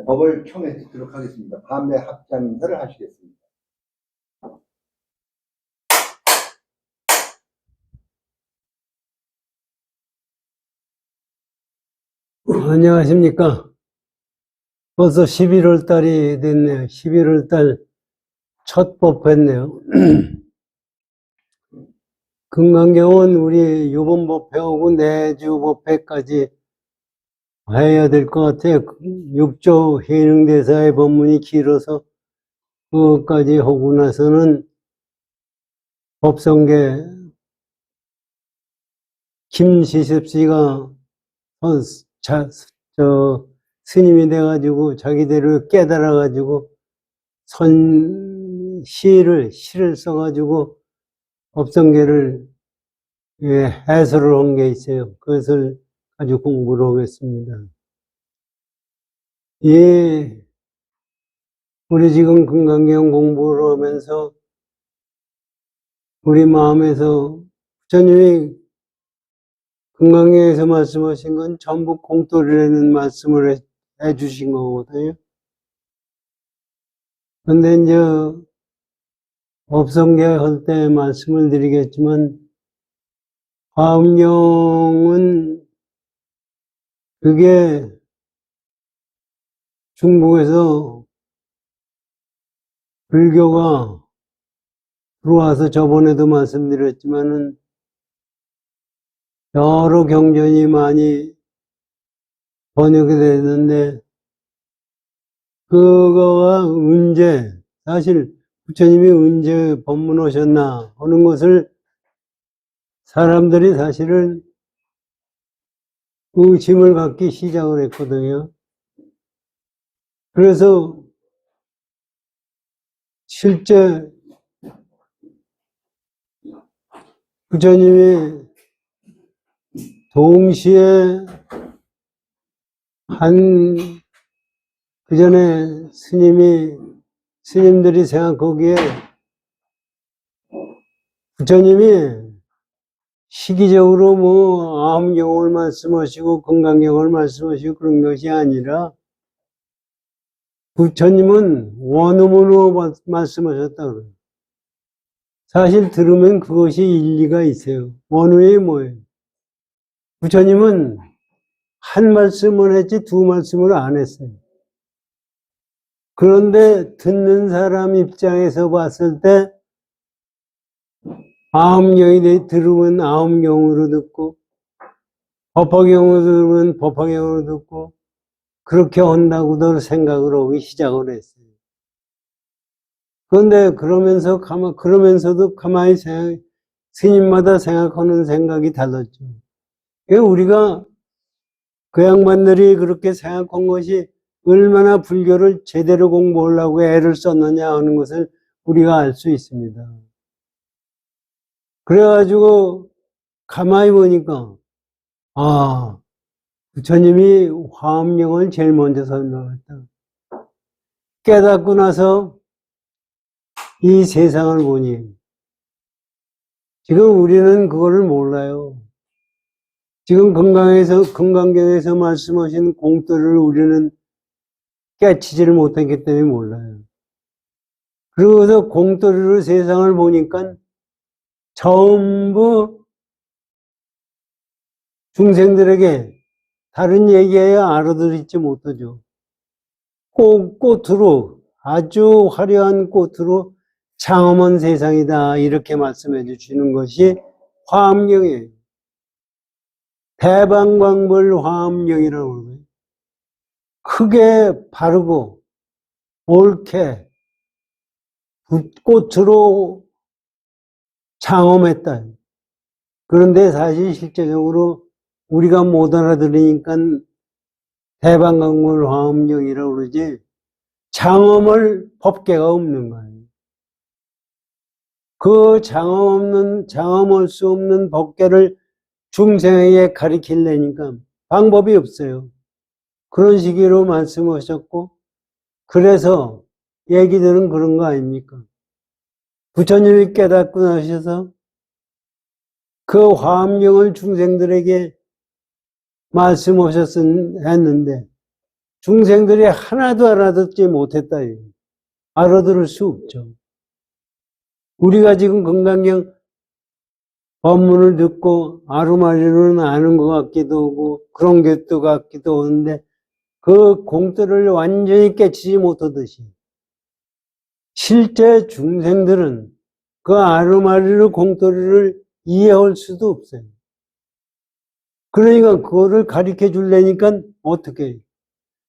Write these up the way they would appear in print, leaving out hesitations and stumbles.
법을 총회 듣도록 하겠습니다. 다음에 합장 인사를 하시겠습니다. 안녕하십니까. 벌써 11월 달이 됐네요. 11월 달 첫 법회네요. 금강경은 우리 요번 법회하고 내주 법회까지 해야 될 것 같아요. 6조 해능대사의 법문이 길어서 그것까지 하고 나서는 법성계 김시섭씨가 스님이 돼가지고 자기대로 깨달아가지고 시를 써가지고 법성계를 해설을 한 게 있어요. 그것을 아주 공부를 하겠습니다. 우리 지금 금강경 공부를 하면서 우리 마음에서 부처님이 금강경에서 말씀하신 건 전부 공돌이라는 말씀을 해주신 거거든요. 근데 이제 법성계 할 때 말씀을 드리겠지만 화엄경은 그게 중국에서 불교가 들어와서 저번에도 말씀드렸지만은 여러 경전이 많이 번역이 됐는데 그거가 언제 사실 부처님이 언제 법문하셨나 하는 것을 사람들이 사실은 의심을 갖기 시작을 했거든요. 그래서 실제 부처님이 동시에 그 전에 스님들이 생각하기에 부처님이 시기적으로 아함경을 말씀하시고 건강경을 말씀하시고 그런 것이 아니라 부처님은 원어문으로 말씀하셨다 그래요. 사실 들으면 그것이 일리가 있어요. 원어에 뭐예요? 부처님은 한 말씀을 했지 두 말씀을 안 했어요. 그런데 듣는 사람 입장에서 봤을 때 아함경이 들으면 아함경으로 듣고 법화경으로 들으면 법화경으로 듣고 그렇게 한다고도 생각을 하기 시작을 했어요. 그런데 그러면서도 가만히 스님마다 생각하는 생각이 달랐죠. 우리가 그 양반들이 그렇게 생각한 것이 얼마나 불교를 제대로 공부하려고 애를 썼느냐 하는 것을 우리가 알 수 있습니다. 그래가지고 가만히 보니까 부처님이 화엄경을 제일 먼저 설명했다. 깨닫고 나서 이 세상을 보니 지금 우리는 그거를 몰라요. 지금 금강경에서 말씀하신 공도를 우리는 깨치지를 못했기 때문에 몰라요. 그러고서 공도리로 세상을 보니까 전부 중생들에게 다른 얘기해야 알아듣지 못하죠. 꽃으로 아주 화려한 꽃으로 장엄한 세상이다 이렇게 말씀해 주시는 것이 화엄경이에요. 대방광불 화엄경이라고 그러고요. 크게 바르고 옳게 꽃으로 장엄했다. 그런데 사실 실제적으로 우리가 못 알아들으니까 대방광불 화엄경이라고 그러지 장엄할 법계가 없는 거예요. 그 장엄할 수 없는 법계를 중생에게 가르치려니까 방법이 없어요. 그런 식으로 말씀하셨고, 그래서 얘기들은 그런 거 아닙니까? 부처님이 깨닫고 나셔서 그 화엄경을 중생들에게 말씀하셨었는데, 중생들이 하나도 알아듣지 못했다. 알아들을 수 없죠. 우리가 지금 금강경 법문을 듣고 아루마리로는 아는 것 같기도 하고 그런 것도 같기도 하는데 그 공들을 완전히 깨치지 못하듯이 실제 중생들은 그 아루마리로 공돌이를 이해할 수도 없어요. 그러니까 그거를 가르쳐 주려니까 어떻게 해요?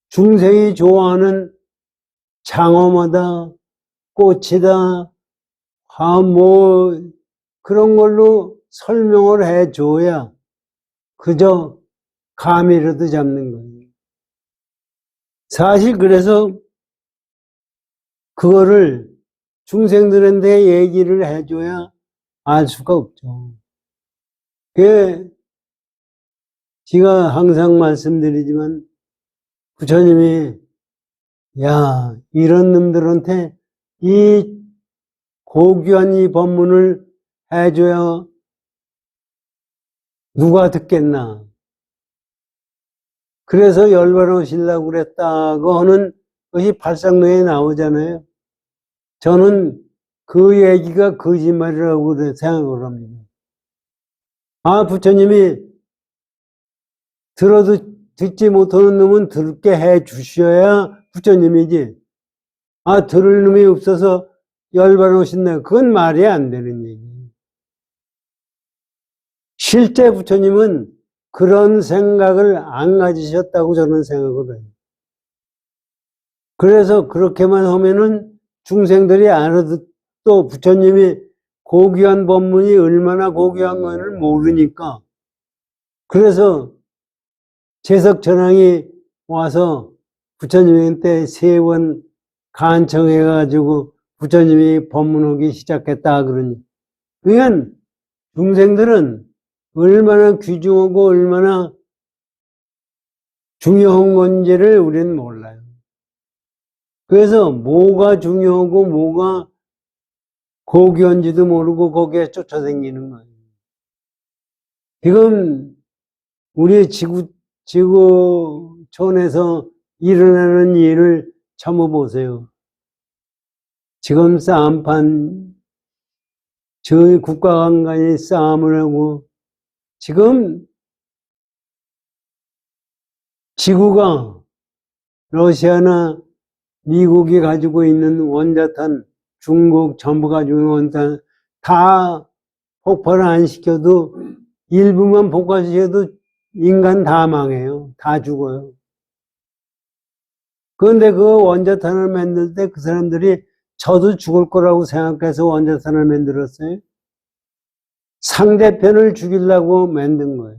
중생이 좋아하는 장어마다 꽃이다, 그런 걸로 설명을 해줘야 그저 감이라도 잡는 거예요. 사실 그래서 그거를 중생들한테 얘기를 해줘야 알 수가 없죠. 그 제가 항상 말씀드리지만 부처님이 야 이런 놈들한테 이 고귀한 이 법문을 해줘야 누가 듣겠나. 그래서 열반하시려고 그랬다고 하는 것이 발상론에 나오잖아요. 저는 그 얘기가 거짓말이라고 생각을 합니다. 아, 부처님이 들어도 듣지 못하는 놈은 듣게 해 주셔야 부처님이지. 아, 들을 놈이 없어서 열반하신다. 그건 말이 안 되는 얘기예요. 실제 부처님은 그런 생각을 안 가지셨다고 저는 생각을 해요. 그래서 그렇게만 하면은 중생들이 알아듣, 또 부처님이 고귀한 법문이 얼마나 고귀한 것을 모르니까. 그래서 재석천왕이 와서 부처님한테 3번 간청해가지고 부처님이 법문하기 시작했다 그러니. 그러니까 중생들은 얼마나 귀중하고 얼마나 중요한 건지를 우리는 몰라요. 그래서 뭐가 중요하고 뭐가 고귀한지도 모르고 거기에 쫓아다니는 거예요. 지금 우리 지구촌에서 일어나는 일을 참아보세요. 지금 싸움판, 저희 국가 간간히 싸움을 하고 지금 지구가 러시아나 미국이 가지고 있는 원자탄, 중국 전부 가지고 있는 원자탄 다 폭발을 안 시켜도 일부만 폭발시켜도 인간 다 망해요. 다 죽어요. 그런데 그 원자탄을 만들 때 그 사람들이 저도 죽을 거라고 생각해서 원자탄을 만들었어요. 상대편을 죽이려고 만든 거예요.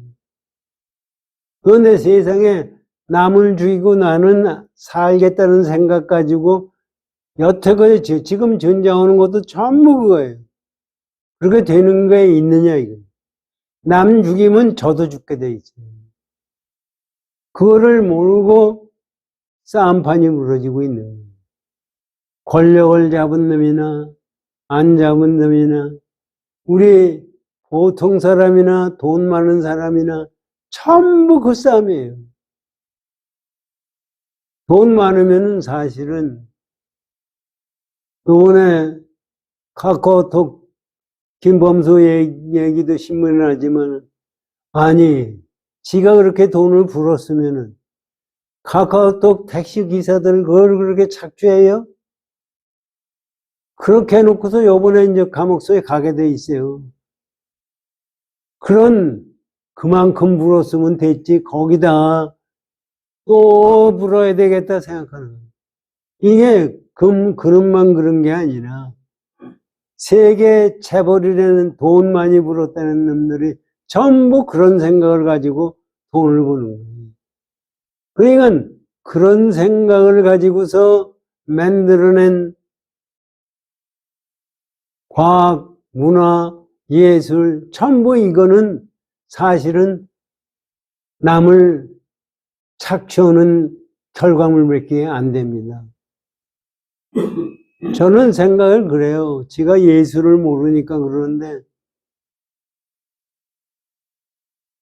그런데 세상에 남을 죽이고 나는 살겠다는 생각 가지고 여태까지 지금 전쟁하는 것도 전부 그거예요. 그렇게 되는 게 있느냐 이거. 남 죽이면 저도 죽게 돼 있어요. 그거를 모르고 싸움판이 벌어지고 있는 거예요. 권력을 잡은 놈이나 안 잡은 놈이나 우리 보통 사람이나 돈 많은 사람이나 전부 그 싸움이에요. 돈 많으면은 사실은 이번에 카카오톡 김범수 얘기도 신문에 나지만 아니 지가 그렇게 돈을 벌었으면은 카카오톡 택시 기사들 그걸 그렇게 착취해요? 그렇게 해놓고서 요번에 이제 감옥소에 가게 돼 있어요. 그만큼 불었으면 됐지 거기다 또 불어야 되겠다 생각하는 거예요. 이게 그릇만 그런 게 아니라 세계 재벌이라는 돈 많이 벌었다는 놈들이 전부 그런 생각을 가지고 돈을 버는 거예요. 그러니까 그런 생각을 가지고서 만들어낸 과학, 문화, 예술 전부 이거는 사실은 남을 착취하는 결과물밖에 안 됩니다. 저는 생각을 그래요. 제가 예술을 모르니까 그러는데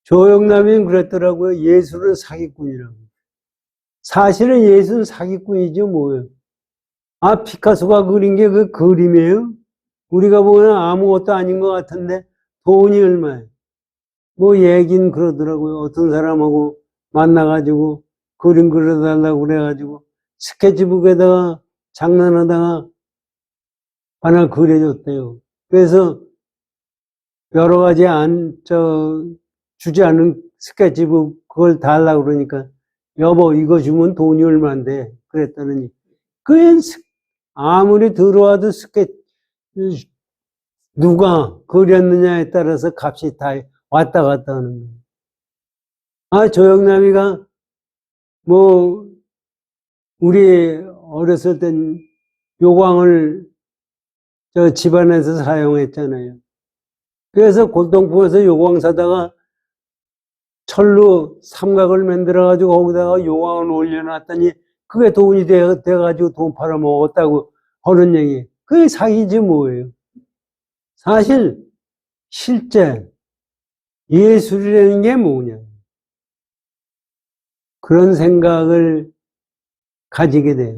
조영남이 그랬더라고요. 예술은 사기꾼이라고. 사실은 예수는 사기꾼이죠, 뭐예요. 아, 피카소가 그린 게 그 그림이에요? 우리가 보면 아무것도 아닌 것 같은데 돈이 얼마예요? 뭐 얘긴 그러더라고요. 어떤 사람하고 만나가지고 그림 그려달라고 그래가지고 스케치북에다가 장난하다가 하나 그려줬대요. 그래서 여러 가지 주지 않은 스케치북 그걸 달라고 그러니까 여보 이거 주면 돈이 얼만데 그랬더니 그게 아무리 들어와도 누가 그렸느냐에 따라서 값이 다 왔다 갔다 하는 거예요. 아, 조영남이가 뭐 우리 어렸을 땐 요광을 저 집안에서 사용했잖아요. 그래서 골동품에서 요광 사다가 철로 삼각을 만들어가지고 거기다가 요광을 올려놨더니 그게 돈이 돼가지고 돈 팔아먹었다고 하는 얘기. 그게 사기지 뭐예요. 사실 실제 예술이라는 게 뭐냐. 그런 생각을 가지게 돼요.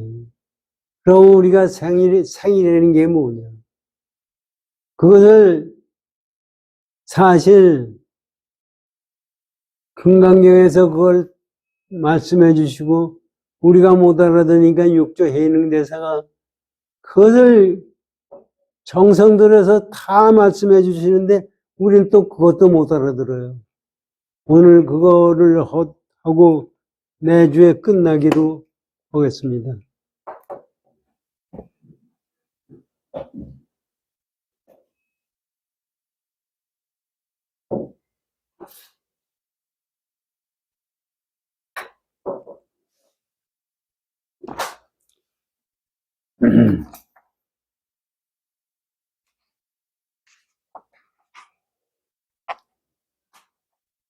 그럼 우리가 생이라는 게 뭐냐. 그것을 사실 금강경에서 그걸 말씀해 주시고 우리가 못 알아듣으니까 육조 해능대사가 그것을 정성 들여서 다 말씀해 주시는데 우리는 또 그것도 못 알아들어요. 오늘 그거를 하고 내주에 끝나기로 하겠습니다.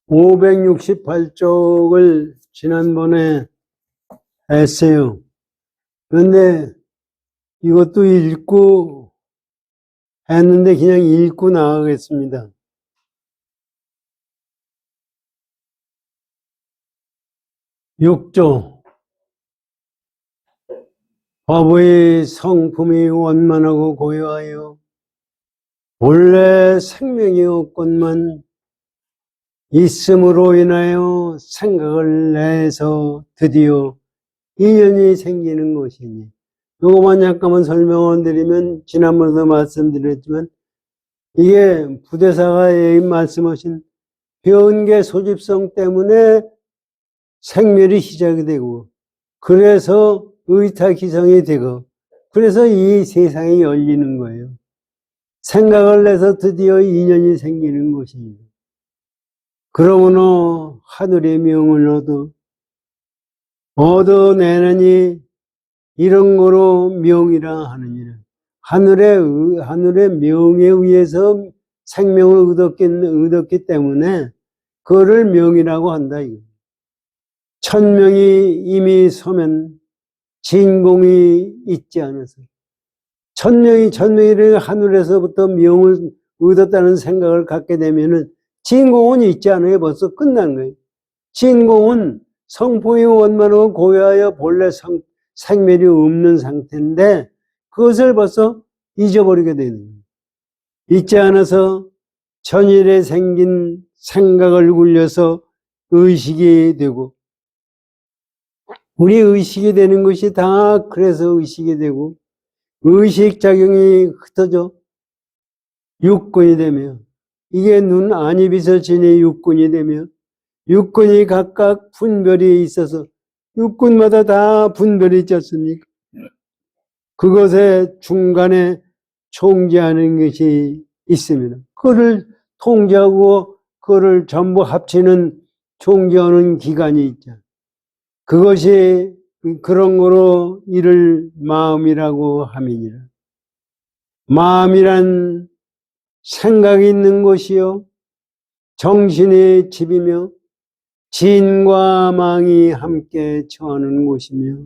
(568쪽을) 지난번에 했어요. 그런데 이것도 읽고 했는데 그냥 읽고 나가겠습니다. (6조) 화보의 성품이 원만하고 고요하여 본래 생명이 없건만 있음으로 인하여 생각을 내서 드디어 인연이 생기는 것이니, 요거만 잠깐만 설명을 드리면 지난번에도 말씀드렸지만 이게 부대사가 말씀하신 변계 소집성 때문에 생멸이 시작이 되고 그래서 의탁기성이 되고 그래서 이 세상이 열리는 거예요. 생각을 내서 드디어 인연이 생기는 것입니다. 그러므로 하늘의 명을 얻어내느니 이런 거로 명이라 하느니라. 하늘의 명에 의해서 생명을 얻었기 때문에 그거를 명이라고 한다. 천명이 이미 서면 진공이 있지 않아서 천명이 하늘에서부터 명을 얻었다는 생각을 갖게 되면은 진공은 있지 않아요. 벌써 끝난 거예요. 진공은 성품이 원만하고 고요하여 본래 생멸이 없는 상태인데 그것을 벌써 잊어버리게 되는 거예요. 잊지 않아서 전일에 생긴 생각을 굴려서 의식이 되고 우리 의식이 되는 것이 다 그래서 의식이 되고 의식작용이 흩어져 육군이 되며 이게 눈 안이 비서지니 육군이 되며 육군이 각각 분별이 있어서 육군마다 다 분별이 있지 않습니까? 그것의 중간에 총재하는 것이 있습니다. 그거를 통제하고 그거를 전부 합치는 총재하는 기관이 있죠. 그것이 그런 거로 이를 마음이라고 함이니라. 마음이란 생각이 있는 것이요 정신의 집이며 진과 망이 함께 처하는 곳이며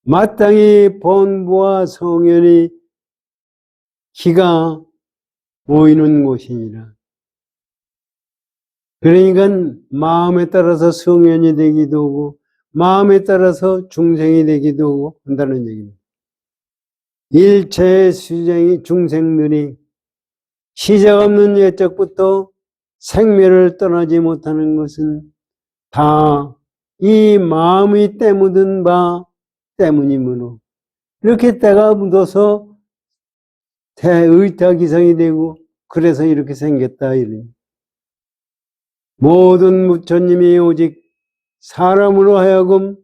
마땅히 본부와 성현이 기가 모이는 곳이니라. 그러니까 마음에 따라서 성현이 되기도 하고 마음에 따라서 중생이 되기도 한다는 얘기입니다. 일체 중생들이 시작 없는 옛적부터 생멸을 떠나지 못하는 것은 다 이 마음이 때 묻은 바 때문이므로 이렇게 때가 묻어서 대의타기성이 되고 그래서 이렇게 생겼다 이러니 모든 부처님이 오직 사람으로 하여금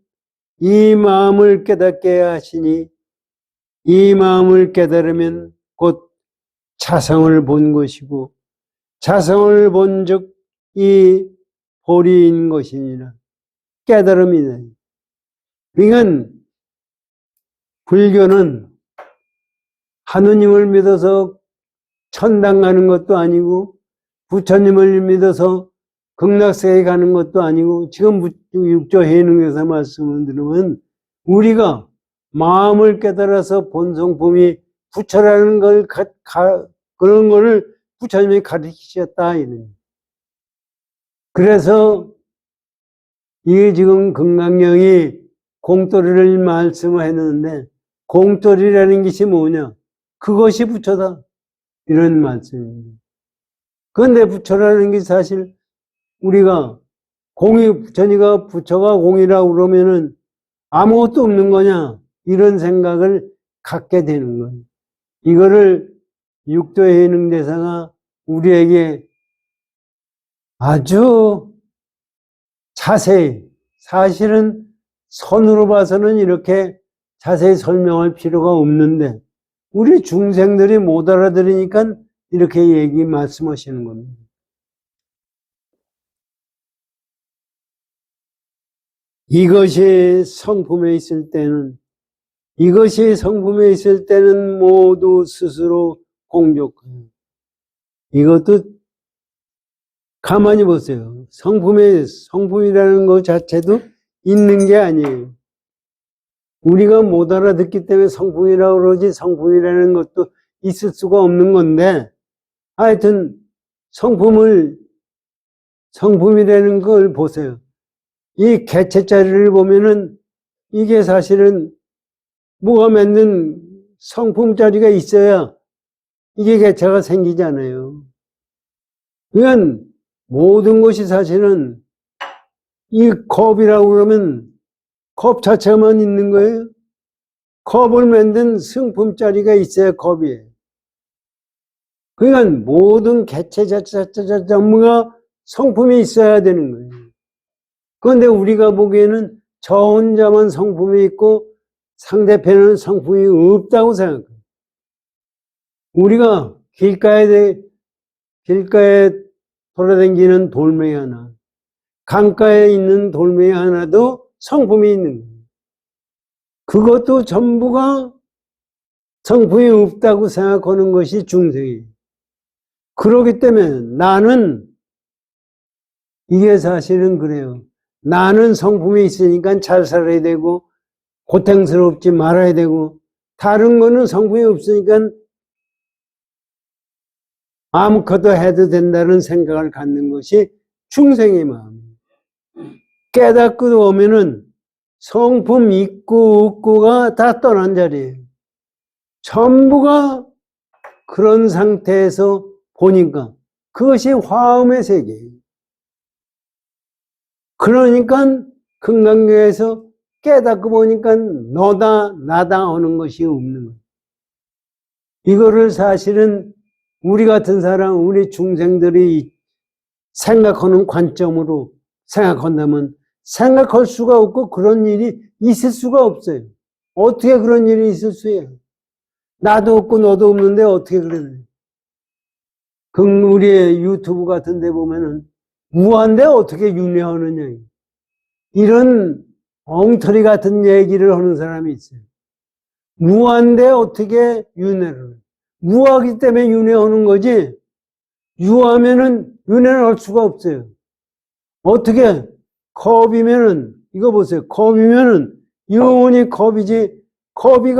이 마음을 깨닫게 하시니 이 마음을 깨달으면 곧 자성을 본 것이고 자성을 본즉 이 보리인 것이니라. 깨달음이다. 그러니까 불교는 하느님을 믿어서 천당 가는 것도 아니고 부처님을 믿어서 극락세계 가는 것도 아니고 지금 육조해능에서 말씀을 들으면 우리가 마음을 깨달아서 본성품이 부처라는 걸 그런 거를 부처님이 가르치셨다 이는. 그래서 이게 지금 금강경이 공돌이를 말씀을 했는데 공돌이라는 것이 뭐냐? 그것이 부처다 이런 말씀입니다. 그런데 부처라는 게 사실 우리가 부처가 공이라고 그러면은 아무것도 없는 거냐 이런 생각을 갖게 되는 거예요. 이거를 육도해능대사가 우리에게 아주 자세히, 사실은 선으로 봐서는 이렇게 자세히 설명할 필요가 없는데 우리 중생들이 못 알아들으니까 이렇게 말씀하시는 겁니다. 이것이 성품에 있을 때는 모두 스스로 공족해요. 이것도 가만히 보세요. 성품이라는 것 자체도 있는 게 아니에요. 우리가 못 알아듣기 때문에 성품이라고 그러지 성품이라는 것도 있을 수가 없는 건데 하여튼 성품이라는 걸 보세요. 이 개체자리를 보면은 이게 사실은 뭐가 맺는 성품자리가 있어야 이게 개체가 생기잖아요. 그러니까 모든 것이 사실은 이 컵이라고 그러면 컵 자체만 있는 거예요. 컵을 만든 성품자리가 있어야 컵이에요. 그러니까 모든 개체 자체 전부가 성품이 있어야 되는 거예요. 그런데 우리가 보기에는 저 혼자만 성품이 있고 상대편은 성품이 없다고 생각해요. 우리가 길가에 돌아다니는 돌멩이 하나, 강가에 있는 돌멩이 하나도 성품이 있는 거예요. 그것도 전부가 성품이 없다고 생각하는 것이 중생이에요. 그렇기 때문에 나는 이게 사실은 그래요. 나는 성품이 있으니까 잘 살아야 되고 고통스럽지 말아야 되고 다른 거는 성품이 없으니까 아무것도 해도 된다는 생각을 갖는 것이 중생의 마음이에요. 깨닫고 오면은 성품 있고 없고가 다 떠난 자리예요. 전부가 그런 상태에서 보니까 그것이 화음의 세계예요. 그러니까 금강경에서 깨닫고 보니까 너다 나다 하는 것이 없는 거예요. 이거를 사실은 우리 같은 사람, 우리 중생들이 생각하는 관점으로 생각한다면 생각할 수가 없고 그런 일이 있을 수가 없어요. 어떻게 그런 일이 있을 수 있어요? 나도 없고 너도 없는데 어떻게 그러냐. 우리의 유튜브 같은 데 보면은 무한데 어떻게 윤회하느냐. 이런 엉터리 같은 얘기를 하는 사람이 있어요. 무한데 어떻게 윤회를. 무하기 때문에 윤회하는 거지, 유하면은 윤회를 할 수가 없어요. 어떻게, 컵이면은, 이거 보세요. 컵이면은, 영원히 컵이지, 컵이,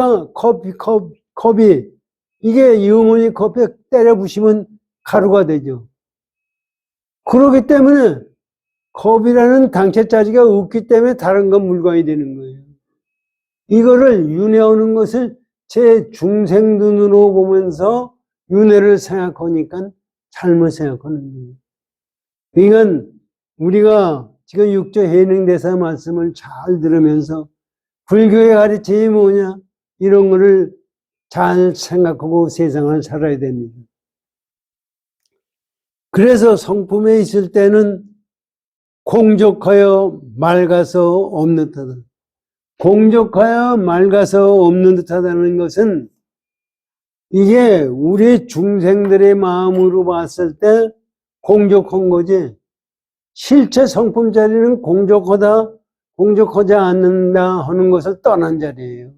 이게 영원히 컵에 때려 부시면 가루가 되죠. 그렇기 때문에 컵이라는 당체자리가 없기 때문에 다른 건 물건이 되는 거예요. 이거를 윤회하는 것을 제 중생 눈으로 보면서 윤회를 생각하니까 잘못 생각하는 거예요. 이건 우리가 지금 육조 해능대사 말씀을 잘 들으면서 불교의 가르침이 뭐냐 이런 거를 잘 생각하고 세상을 살아야 됩니다. 그래서 성품에 있을 때는 공족하여 맑아서 없는 듯하다. 공족하여 맑아서 없는 듯하다는 것은 이게 우리 중생들의 마음으로 봤을 때 공족한 거지, 실체 성품 자리는 공족하다, 공족하지 않는다 하는 것을 떠난 자리예요.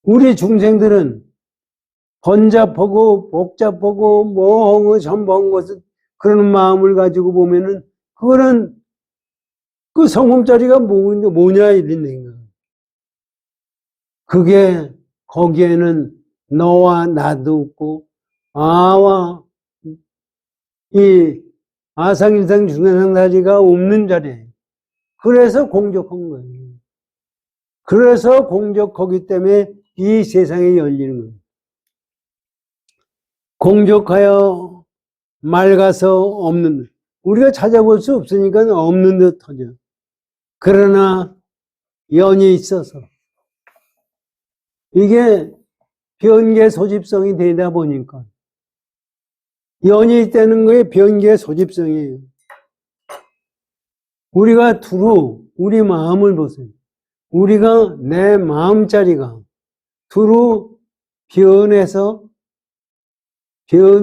우리 중생들은 번잡하고 복잡하고 뭐하고 전부한 것을 그런 마음을 가지고 보면은 그거는 그 성품 자리가 뭐냐 이런 생각. 그게 거기에는 너와 나도 없고 아와 이 아상일상 중생상 자리가 없는 자리예요. 그래서 공적한 거예요. 그래서 공적하기 때문에 이 세상이 열리는 거예요. 공적하여 맑아서 없는 듯. 우리가 찾아볼 수 없으니까 없는 듯 하죠. 그러나 연이 있어서 이게 변계 소집성이 되다 보니까 연이 있다는 거에 변계 소집성이에요. 우리가 두루 우리 마음을 보세요. 우리가 내 마음자리가 두루 변해서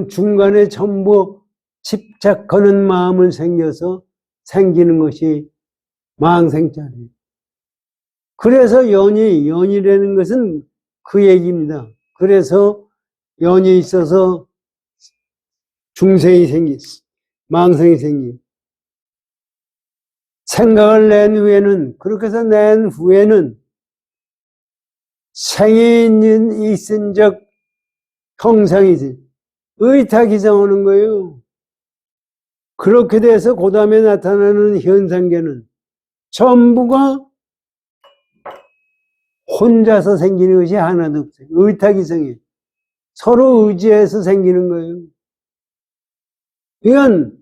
중간에 전부 집착하는 마음을 생겨서 생기는 것이 망생자리. 그래서 연이라는 것은 그 얘기입니다. 그래서 연이 있어서 중생이 생겼어. 망생이 생기. 생각을 낸 후에는, 그렇게 해서 낸 후에는 생이 있은 적 형상이 있어. 의탁이상하는 거예요. 그렇게 돼서 그 다음에 나타나는 현상계는 전부가 혼자서 생기는 것이 하나도 없어요. 의탁이성이에요. 서로 의지해서 생기는 거예요. 이건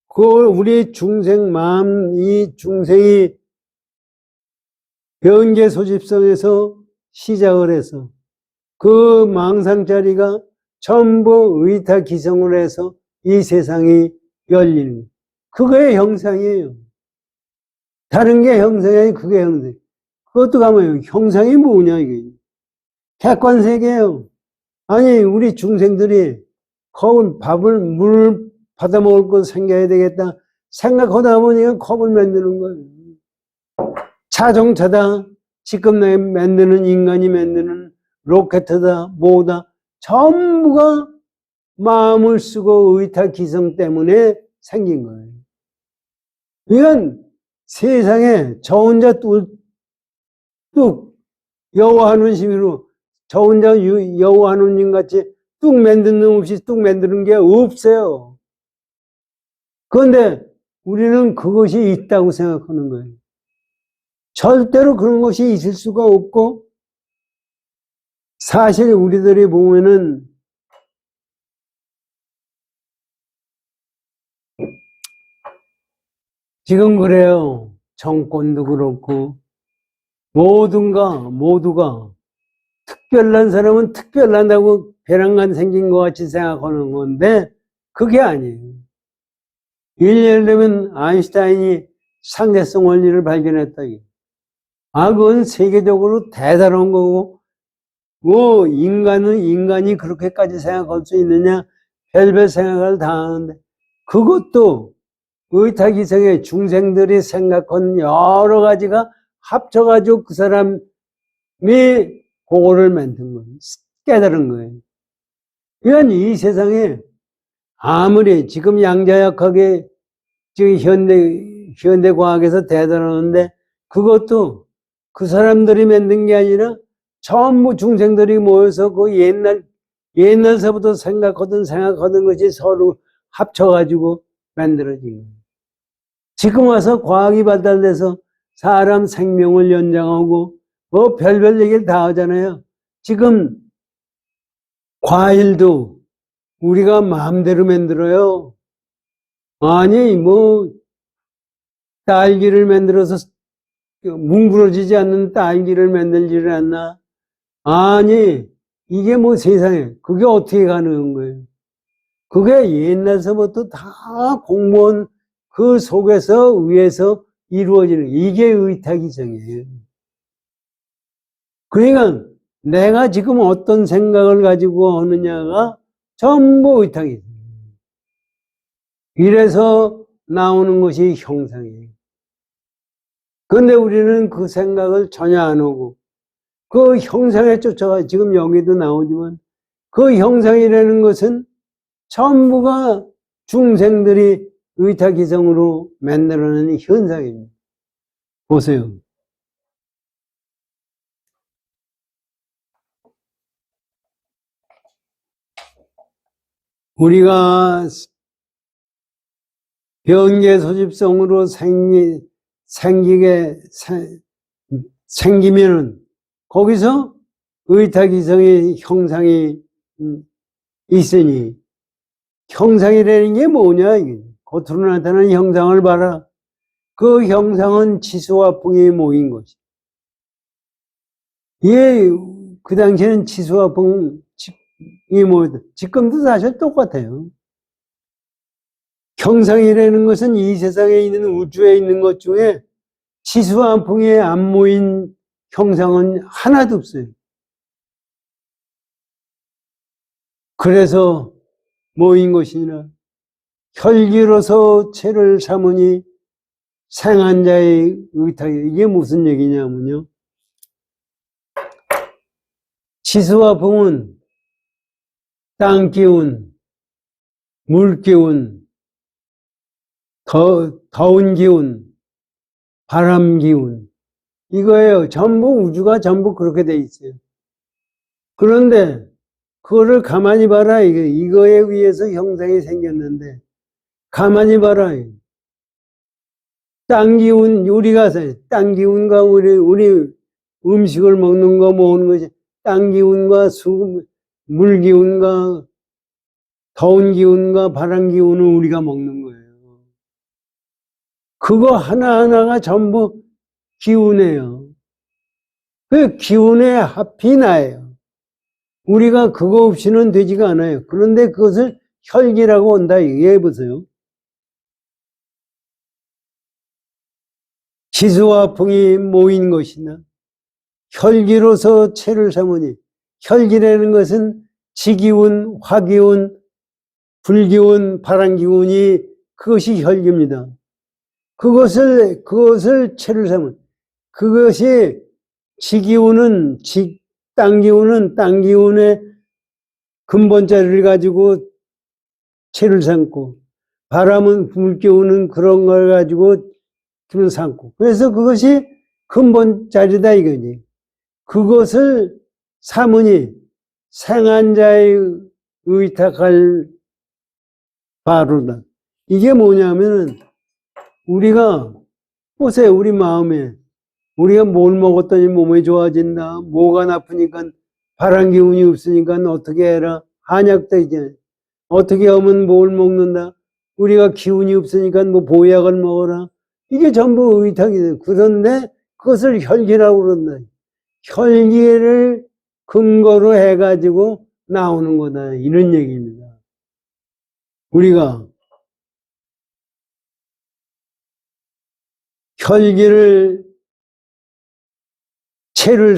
그 우리 중생 마음, 이 중생이 변계 소집성에서 시작을 해서 그 망상자리가 전부 의탁기성을 해서 이 세상이 열리는 거예요. 그게 형상이에요. 다른 게 형상이 아니고 그게 형상. 그것도 가만히 형상이 뭐냐 이게. 객관세계예요. 아니 우리 중생들이 컵을 밥을 물 받아 먹을 것 생겨야 되겠다 생각하다 보니까 컵을 만드는 거예요. 자동차다, 지금 만드는 인간이 만드는 로켓이다, 뭐다, 전부가 마음을 쓰고 의탁 기성 때문에 생긴 거예요. 이건 세상에 저 혼자 뚝 여호와 하느님으로 저 혼자 여호와 하느님 같이 뚝 만드는 놈 없이 뚝 만드는 게 없어요. 그런데 우리는 그것이 있다고 생각하는 거예요. 절대로 그런 것이 있을 수가 없고, 사실 우리들이 보면은 지금 그래요. 정권도 그렇고 모두가 특별한 사람은 특별하다고 배란간 생긴 것 같이 생각하는 건데 그게 아니에요. 예를 들면 아인슈타인이 상대성 원리를 발견했다. 그건 세계적으로 대단한 거고, 뭐 인간이 그렇게까지 생각할 수 있느냐, 별별 생각을 다 하는데 그것도 의탁이성의 중생들이 생각한 여러 가지가 합쳐가지고 그 사람이 그거를 만든 거예요. 깨달은 거예요. 이건 이 세상에 아무리 지금 양자역학의 지금 현대 과학에서 대단하는데 그것도 그 사람들이 만든 게 아니라 전부 중생들이 모여서 그 옛날서부터 생각하던 것이 서로 합쳐가지고 만들어진 거예요. 지금 와서 과학이 발달돼서 사람 생명을 연장하고 뭐 별별 얘기를 다 하잖아요. 지금 과일도 우리가 마음대로 만들어요. 아니 뭐 딸기를 만들어서 뭉그러지지 않는 딸기를 만들지를 않나? 아니 이게 뭐 세상에 그게 어떻게 가능한 거예요? 그게 옛날서부터 다 공무원 그 속에서 위에서 이루어지는 이게 의탁이정이에요. 그러니까 내가 지금 어떤 생각을 가지고 하느냐가 전부 의탁이에요. 이래서 나오는 것이 형상이에요. 그런데 우리는 그 생각을 전혀 안 하고 그 형상에 쫓아가 지금 여기도 나오지만 그 형상이라는 것은 전부가 중생들이 의탁이성으로 만들어내는 현상입니다. 보세요. 우리가 변계 소집성으로 생기면은 거기서 의탁이성의 형상이 있으니 형상이라는 게 뭐냐? 겉으로 나타나는 형상을 봐라. 그 형상은 치수와 풍이 모인 것이. 예, 그 당시에는 치수와 풍이 모였다. 지금도 사실 똑같아요. 형상이라는 것은 이 세상에 있는 우주에 있는 것 중에 치수와 풍이 안 모인 형상은 하나도 없어요. 그래서 모인 것이니라 혈기로서 체를 삼으니 생한 자의 의탁이 이게 무슨 얘기냐면요. 치수와 풍은 땅 기운, 물 기운, 더운 기운, 바람 기운 이거예요. 전부 우주가 전부 그렇게 돼 있어요. 그런데 그거를 가만히 봐라. 이거에 의해서 형상이 생겼는데 가만히 봐라. 땅 기운, 우리가 땅 기운과 우리 음식을 먹는 거 모으는 것이 땅 기운과 물 기운과 더운 기운과 바람 기운을 우리가 먹는 거예요. 그거 하나하나가 전부 기운이에요. 그 기운의 합이 나예요. 우리가 그거 없이는 되지가 않아요. 그런데 그것을 혈기라고 한다. 이해해 보세요. 치수와 풍이 모인 것이나 혈기로서 체를 삼으니 혈기라는 것은 지기운, 화기운, 불기운, 바람기운이 그것이 혈기입니다. 그것을 체를 삼은 그것이 지기운은 땅기운은 땅기운의 근본자리를 가지고 체를 삼고 바람은 물기운은 그런 걸 가지고 기분 삼고 그래서 그것이 근본자리다 이거지. 그것을 삼으니 생한 자의 의탁할 바로다. 이게 뭐냐면은 우리가 보세요. 우리 마음에 우리가 뭘 먹었더니 몸이 좋아진다. 뭐가 나쁘니까 바람 기운이 없으니까 어떻게 해라. 한약도 이제 어떻게 하면 뭘 먹는다. 우리가 기운이 없으니까 뭐 보약을 먹어라. 이게 전부 의탁이에요. 그런데 그것을 혈기라고 그런다. 혈기를 근거로 해가지고 나오는 거다. 이런 얘기입니다. 우리가 혈기를 체를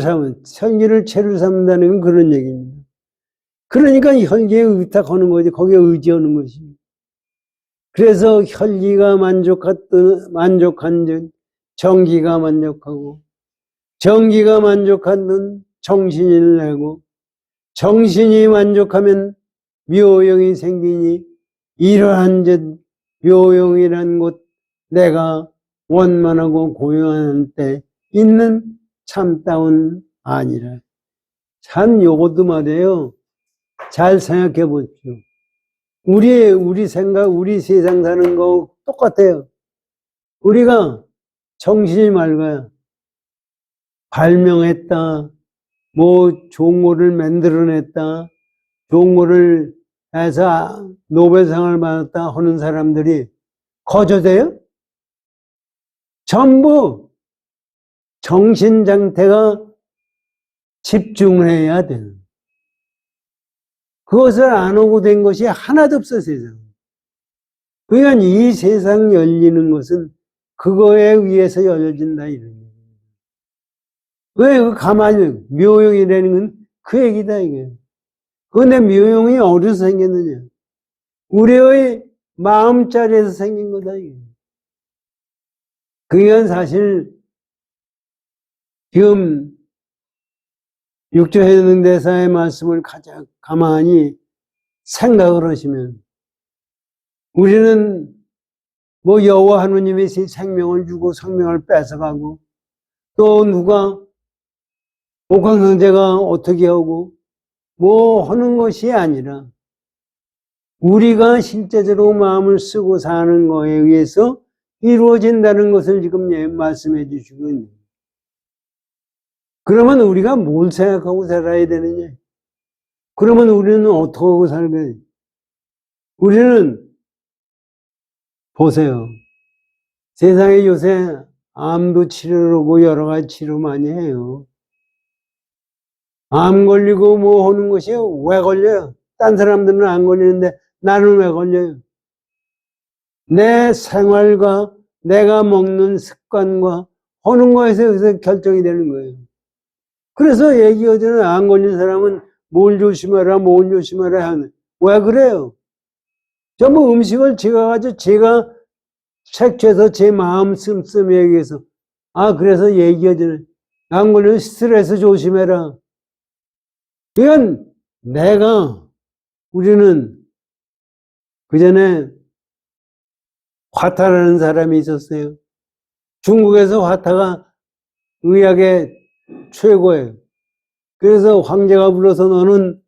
삼는다는 건 그런 얘기입니다. 그러니까 혈기에 의탁하는 거지. 거기에 의지하는 것이. 그래서 혈기가 만족한 듯 정기가 만족하고 정기가 만족한 듯 정신이 내고 정신이 만족하면 묘용이 생기니 이러한 듯 묘용이란 곳 내가 원만하고 고요한 때 있는 참다운 아니라. 참 요것도 말이에요. 잘 생각해 보십시오. 우리 생각, 우리 세상 사는 거 똑같아요. 우리가 정신이 맑아야 발명했다, 뭐 좋은 거를 만들어냈다, 좋은 거를 해서 노벨상을 받았다 하는 사람들이 거저돼요? 전부 정신 상태가 집중해야 되는. 그것을 안 오고 된 것이 하나도 없어, 세상. 그러니까 이 세상 열리는 것은 그거에 의해서 열려진다, 이런 얘기예요. 왜, 가만히, 묘용이라는 건 그 얘기다, 이게. 그런데 묘용이 어디서 생겼느냐? 우리의 마음자리에서 생긴 거다, 이게. 그건 사실, 지금, 육조해능대사의 말씀을 가장 가만히 생각을 하시면, 우리는 뭐 여호와 하느님이 생명을 주고 생명을 뺏어가고, 또 누가 옥황상제가 어떻게 하고 뭐 하는 것이 아니라 우리가 실제적으로 마음을 쓰고 사는 거에 의해서 이루어진다는 것을 지금 말씀해 주시고 있는 거예요. 그러면 우리가 뭘 생각하고 살아야 되느냐? 그러면 우리는 어떻게 하고 살까요? 우리는 보세요. 세상에 요새 암도 치료하고 여러 가지 치료 많이 해요. 암 걸리고 뭐 하는 것이 왜 걸려요? 딴 사람들은 안 걸리는데 나는 왜 걸려요? 내 생활과 내가 먹는 습관과 하는 거에서 결정이 되는 거예요. 그래서 얘기하잖아요. 안 걸린 사람은 뭘 조심하라, 뭘 조심하라 하는. 왜 그래요? 전부 음식을 제가 가지고 제가 책취해서 제 마음 씀씀이에 의해서 그래서 얘기하잖아요. 안 걸리면 스트레스 조심해라. 이건 우리는 그 전에 화타라는 사람이 있었어요. 중국에서 화타가 의학의 최고예요. 그래서 황제가 불러서 너는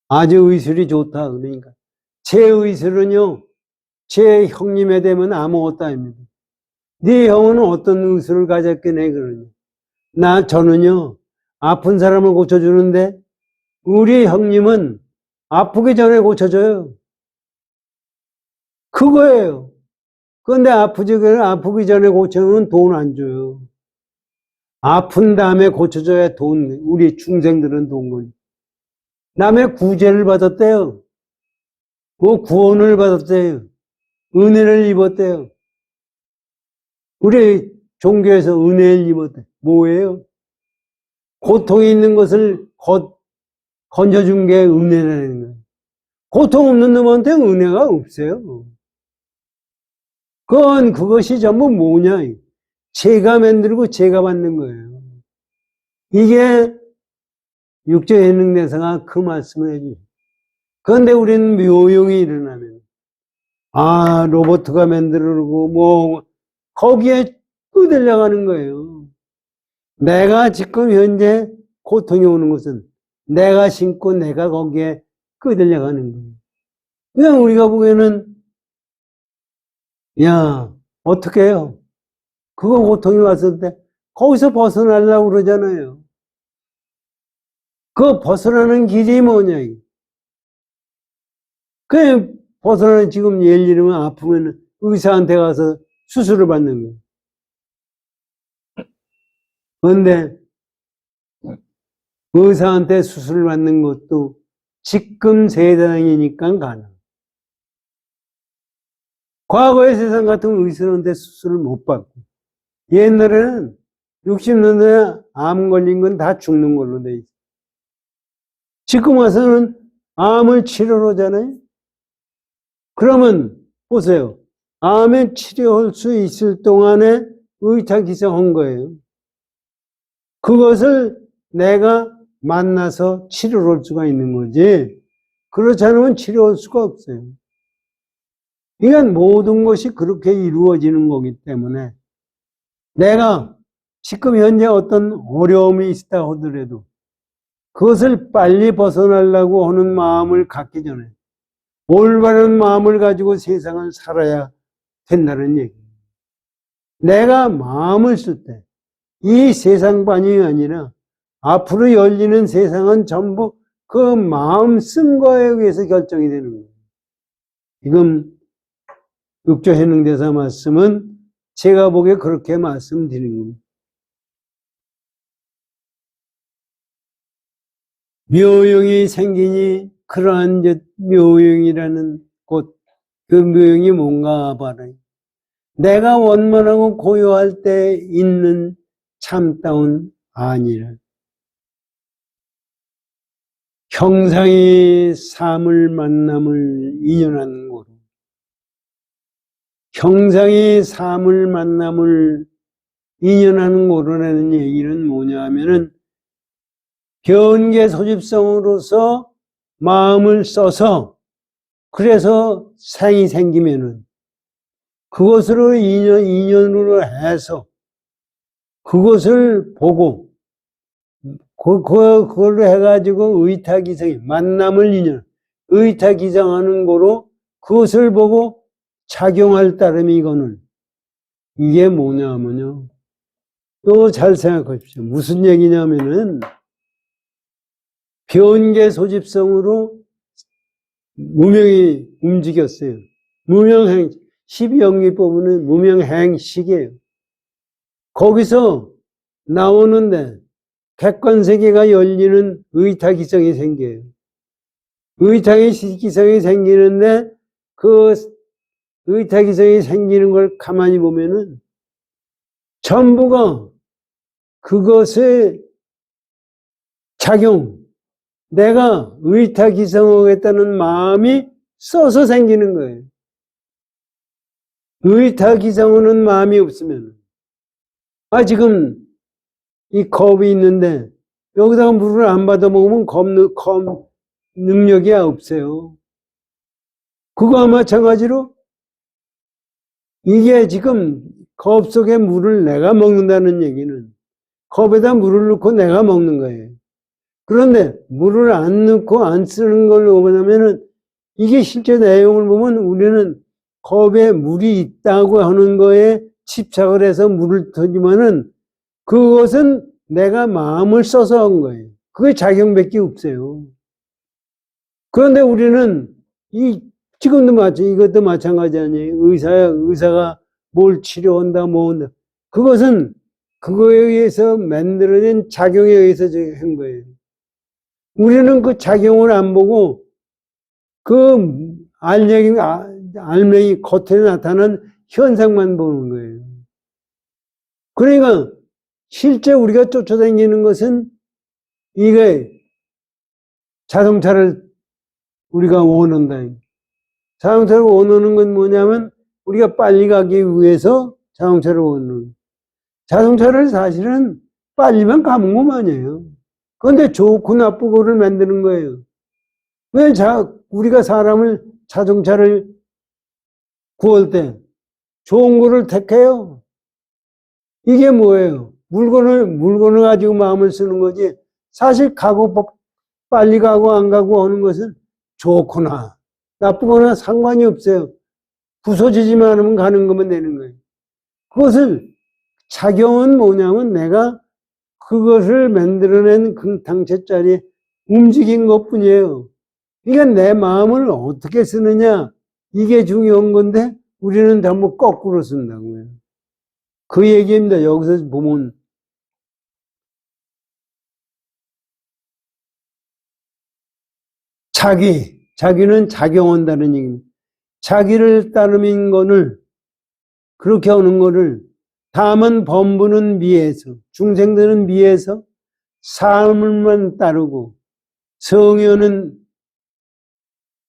아주 의술이 좋다. 그러니까 제 의술은요, 제 형님에 대면 아무것도 아닙니다. 네 형은 어떤 의술을 가졌겠네, 그러냐. 저는요, 아픈 사람을 고쳐주는데, 우리 형님은 아프기 전에 고쳐줘요. 그거예요. 그런데 아프기 전에 고쳐주면 돈 안 줘요. 아픈 다음에 고쳐줘야 우리 중생들은 돈 걸려. 남의 구제를 받았대요. 그 구원을 받았대요. 은혜를 입었대요. 우리 종교에서 은혜를 입었대. 뭐예요? 고통이 있는 것을 건져준 게 은혜라는 거예요. 고통 없는 놈한테 은혜가 없어요. 그것이 전부 뭐냐? 제가 만들고 제가 받는 거예요. 이게 육조해능대사가 그 말씀을 해주죠. 그런데 우리는 묘용이 일어나면, 로봇가 만들고, 거기에 끌려가는 거예요. 내가 지금 현재 고통이 오는 것은 내가 신고 내가 거기에 끌려가는 거예요. 그냥 우리가 보기에는, 어떻게 해요? 그거 고통이 왔을 때, 거기서 벗어나려고 그러잖아요. 그 벗어나는 길이 뭐냐, 벗어나는, 지금 예를 들면 아프면 의사한테 가서 수술을 받는 거예요. 그런데 의사한테 수술을 받는 것도 지금 세상이니까 가능. 과거의 세상 같은 의사한테 수술을 못 받고, 옛날에는 60년대에 암 걸린 건 다 죽는 걸로 돼 있어. 지금 와서는 암을 치료로 하잖아요. 그러면 보세요. 암에 치료할 수 있을 동안에 의탁기성한 거예요. 그것을 내가 만나서 치료할 수가 있는 거지. 그렇지 않으면 치료할 수가 없어요. 그러니까 모든 것이 그렇게 이루어지는 거기 때문에 내가 지금 현재 어떤 어려움이 있다 하더라도 그것을 빨리 벗어나려고 하는 마음을 갖기 전에 올바른 마음을 가지고 세상을 살아야 된다는 얘기예요. 내가 마음을 쓸 때, 이 세상만이 아니라 앞으로 열리는 세상은 전부 그 마음 쓴 거에 의해서 결정이 되는 거예요. 지금 육조해능대사 말씀은 제가 보기에 그렇게 말씀드린 겁니다. 묘용이 생기니 그러한 묘용이라는 곳, 그 묘용이 뭔가 봐라. 내가 원만하고 고요할 때 있는 참다운 아니라. 형상이 사물 만남을 인연하는 곳. 형상이 사물 만남을 인연하는 곳이라는 얘기는 뭐냐 하면은 변계 소집성으로서 마음을 써서 그래서 생이 생기면은 그것으로 인연으로 해서 그것을 보고 그걸로 해가지고 의타기성이 만남을 인연 의타기성하는 거로 그것을 보고 작용할 따름이 이거는 이게 뭐냐면요. 또 잘 생각하십시오. 무슨 얘기냐면은 변계 소집성으로 무명이 움직였어요. 무명행 12영리법은 무명행식이에요. 거기서 나오는데 객관세계가 열리는 의타기성이 생겨요. 의타기성이 생기는데 그 의타기성이 생기는 걸 가만히 보면은 전부가 그것의 작용, 내가 의타기성하겠다는 마음이 써서 생기는 거예요. 의타기성하는 마음이 없으면 지금 이 컵이 있는데 여기다가 물을 안 받아 먹으면 컵 능력이 없어요. 그거와 마찬가지로 이게 지금 컵 속에 물을 내가 먹는다는 얘기는 컵에다 물을 넣고 내가 먹는 거예요. 그런데 물을 안 넣고 안 쓰는 걸로 보냐면은 이게 실제 내용을 보면 우리는 컵에 물이 있다고 하는 거에 집착을 해서 물을 터지면은 그것은 내가 마음을 써서 한 거예요. 그게 작용밖에 없어요. 그런데 우리는 지금도 이것도 마찬가지 아니에요. 의사가 뭘 치료한다, 뭐 한다. 그것은 그거에 의해서 만들어낸 작용에 의해서 한 거예요. 우리는 그 작용을 안 보고 그 알맹이 겉에 나타난 현상만 보는 거예요. 그러니까 실제 우리가 쫓아다니는 것은 이게 자동차를 우리가 원한다. 자동차를 원하는 건 뭐냐면 우리가 빨리 가기 위해서 자동차를 원하는. 자동차를 사실은 빨리만 가면 그만이에요. 그런데 좋고 나쁘고를 만드는 거예요. 왜 우리가 사람을 자동차를 구할 때 좋은 거를 택해요? 이게 뭐예요? 물건을 가지고 마음을 쓰는 거지. 사실 빨리 가고 안 가고 하는 것은 좋거나 나쁘거나 상관이 없어요. 부서지지만 않으면 가는 거면 되는 거예요. 그것을 작용은 뭐냐면 내가 그것을 만들어낸 그 당체짜리 움직인 것 뿐이에요. 그러니까 내 마음을 어떻게 쓰느냐 이게 중요한 건데 우리는 전부 거꾸로 쓴다고요. 그 얘기입니다. 여기서 보면 자기는 작용한다는 얘기입니다. 자기를 따르는 거를 그렇게 하는 거를 다만 범부는 미에서 중생들은 미에서 사물만 따르고 성현은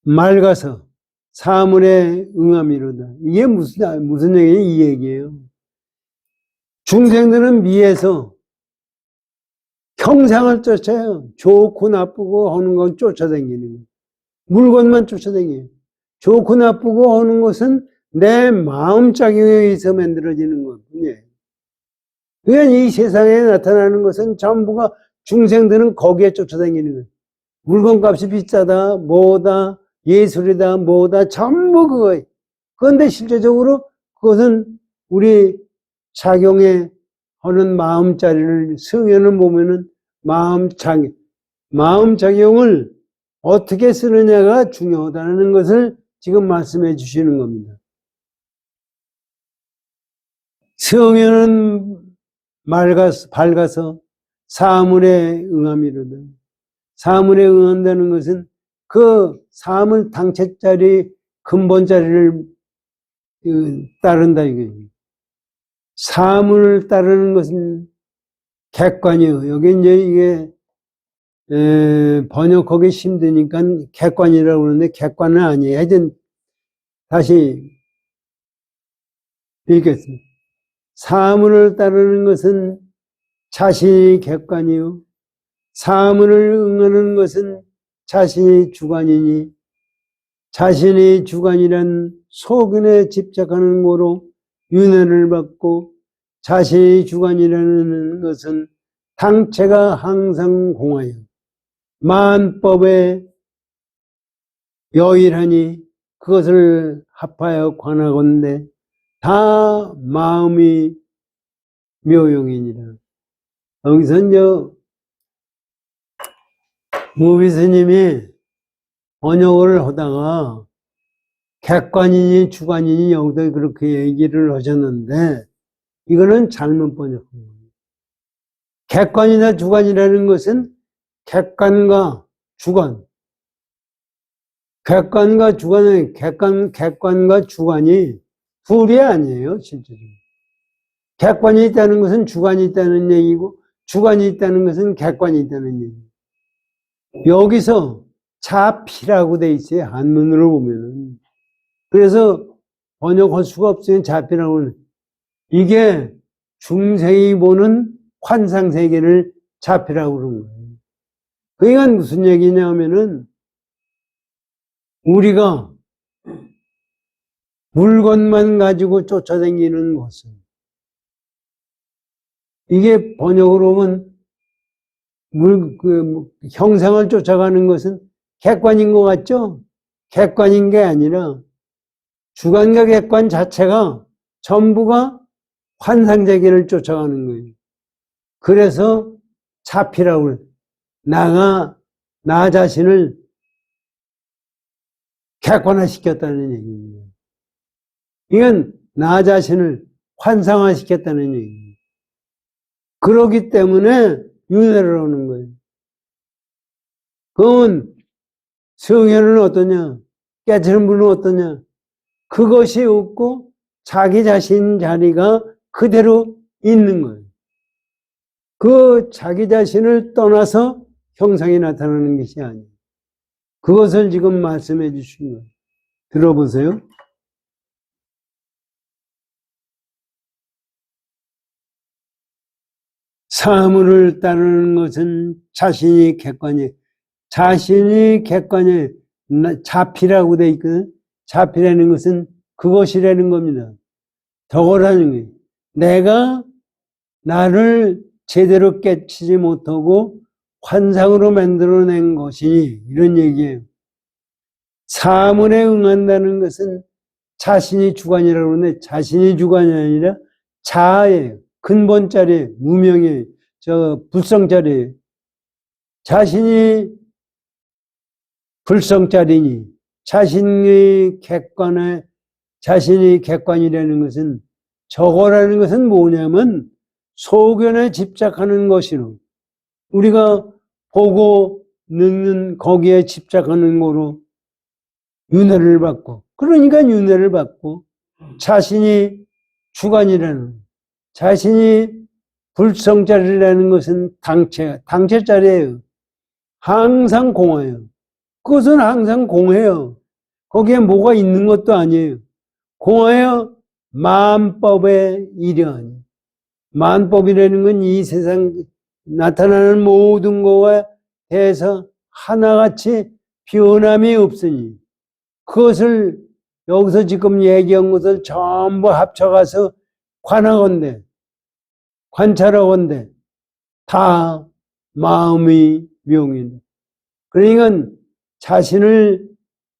맑아서 사물에 응함이로다. 이게 무슨 얘기예요? 이 얘기예요. 중생들은 미에서 형상을 쫓아요. 좋고 나쁘고 하는 건 쫓아다니는 거예요. 물건만 쫓아다녀요. 좋고 나쁘고 하는 것은 내 마음 작용에 의해서 만들어지는 것뿐이에요. 그러니까 이 세상에 나타나는 것은 전부가 중생들은 거기에 쫓아다니는 거예요. 물건값이 비싸다, 뭐다, 예술이다, 뭐다, 전부 그거예요. 그런데 실제적으로 그것은 우리 작용해 하는 마음자리를 성현은 보면은 마음작용을 어떻게 쓰느냐가 중요하다는 것을 지금 말씀해 주시는 겁니다. 성현은 밝아서 사물에 응함이로다. 사물에 응한다는 것은 그 사물 당체자리, 근본자리를 따른다 이거예요. 사물을 따르는 것은 객관이요. 여기 이제 이게 번역하기 힘드니까 객관이라고 그러는데 객관은 아니에요. 하여튼 다시 읽겠습니다. 사물을 따르는 것은 자신이 객관이요. 사물을 응하는 것은 자신이 주관이니 자신이 주관이란 소견에 집착하는 거로 윤회를 받고 자신이 주관이라는 것은 당체가 항상 공하여 만법에 여일하니 그것을 합하여 관하건대 다 마음이 묘용이니라. 여기서 이제 무비스님이 번역을 하다가 객관이니 주관이니 여기서 그렇게 얘기를 하셨는데 이거는 잘못 번역한 거예요. 객관이나 주관이라는 것은 객관과 주관, 객관과 주관이 둘이 아니에요, 실제로. 객관이 있다는 것은 주관이 있다는 얘기고, 주관이 있다는 것은 객관이 있다는 얘기고. 여기서 자피라고 돼 있어요, 한문으로 보면은. 그래서 번역할 수가 없으면 자피라고 하는, 이게 중생이 보는 환상세계를 자피라고 그러는 거예요. 그러니까 무슨 얘기냐면은, 우리가 물건만 가지고 쫓아다니는 것은, 이게 번역으로 보면, 형상을 쫓아가는 것은 객관인 것 같죠? 객관인 게 아니라, 주관과 객관 자체가 전부가 환상세계를 쫓아가는 거예요. 그래서 자피라고 그래요. 나 자신을 객관화시켰다는 얘기입니다. 이건 나 자신을 환상화시켰다는 얘기입니다. 그렇기 때문에 윤회를 하는 거예요. 그러면 성현은 어떠냐? 깨트린 분은 어떠냐? 그것이 없고 자기 자신 자리가 그대로 있는 거예요. 그 자기 자신을 떠나서 형상이 나타나는 것이 아니에요. 그것을 지금 말씀해 주신 거예요. 들어보세요. 사물을 따르는 것은 자신이 객관이 자피라고 돼 있거든. 자피라는 것은 그것이라는 겁니다. 덕어라는 거예요. 내가 나를 제대로 깨치지 못하고 환상으로 만들어낸 것이니 이런 얘기예요. 사물에 응한다는 것은 자신이 주관이라고 그러는데 자신이 주관이 아니라 자아예요. 근본자리예요. 무명이에요. 불성자리예요. 자신이 불성자리니 자신이 객관이라는 것은 저거라는 것은 뭐냐면 소견에 집착하는 것이로 우리가 보고 늙는 거기에 집착하는 거로 윤회를 받고 그러니까 윤회를 받고 자신이 주관이라는 자신이 불성자리라는 것은 당체자리예요. 항상 공해요. 그것은 항상 공해요. 거기에 뭐가 있는 것도 아니에요. 공하여 만법에 이르하니 만법이라는 건 이 세상 나타나는 모든 것에 대해서 하나같이 변함이 없으니 그것을 여기서 지금 얘기한 것을 전부 합쳐가서 관찰하건대 다 마음의 명이다. 그러니까 자신을